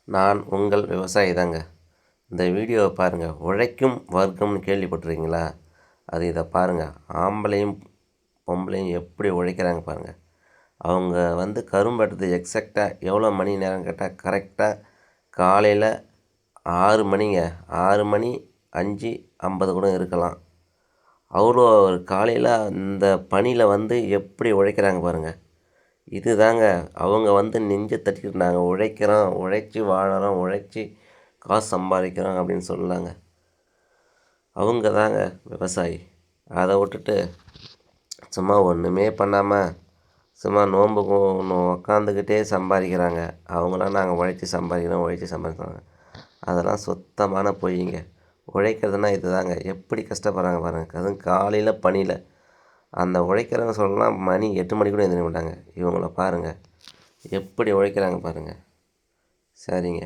நான் உங்கள் விவசாயி தாங்க. இந்த வீடியோவை பாருங்கள். உழைக்கும் வர்க்கம்னு கேள்விப்பட்டிருக்கீங்களா? இதை பாருங்கள். ஆம்பளையும் பொம்பளையும் எப்படி உழைக்கிறாங்க பாருங்கள். அவங்க கரும்பு வெட்டுறது எக்ஸாக்டாக எவ்வளோ மணி நேரம் கேட்டால் கரெக்டாக காலையில் 6 மணிங்க. 6 மணி 5:50 கூட இருக்கலாம். அவ்வளோ காலையில் இந்த பனியில் எப்படி உழைக்கிறாங்க பாருங்கள். இது தாங்க அவங்க நெஞ்சை தட்டிக்கிட்டு நாங்கள் உழைக்கிறோம், உழைச்சி வாழறோம், உழைச்சி காசு சம்பாதிக்கிறோம் அப்படின்னு சொல்லலாங்க. அவங்க தாங்க விவசாயி. அதை விட்டுட்டு சும்மா ஒன்றுமே பண்ணாமல் சும்மா நோன்பு உக்காந்துக்கிட்டே சம்பாதிக்கிறாங்க. அவங்களாம் நாங்கள் உழைச்சி சம்பாதிக்கிறோம். அதெல்லாம் சுத்தமான பொய்ங்க. உழைக்கிறதுனா இது தாங்க. எப்படி கஷ்டப்படுறாங்க பாருங்கள். அதுவும் காலையில் பனியில். அந்த உழைக்கிறவங்க சொல்லலாம் மணி 8 மணி கூட எழுந்திரிக்க மாட்டாங்க. இவங்கள பாருங்கள் எப்படி உழைக்கிறாங்க பாருங்கள். சரிங்க.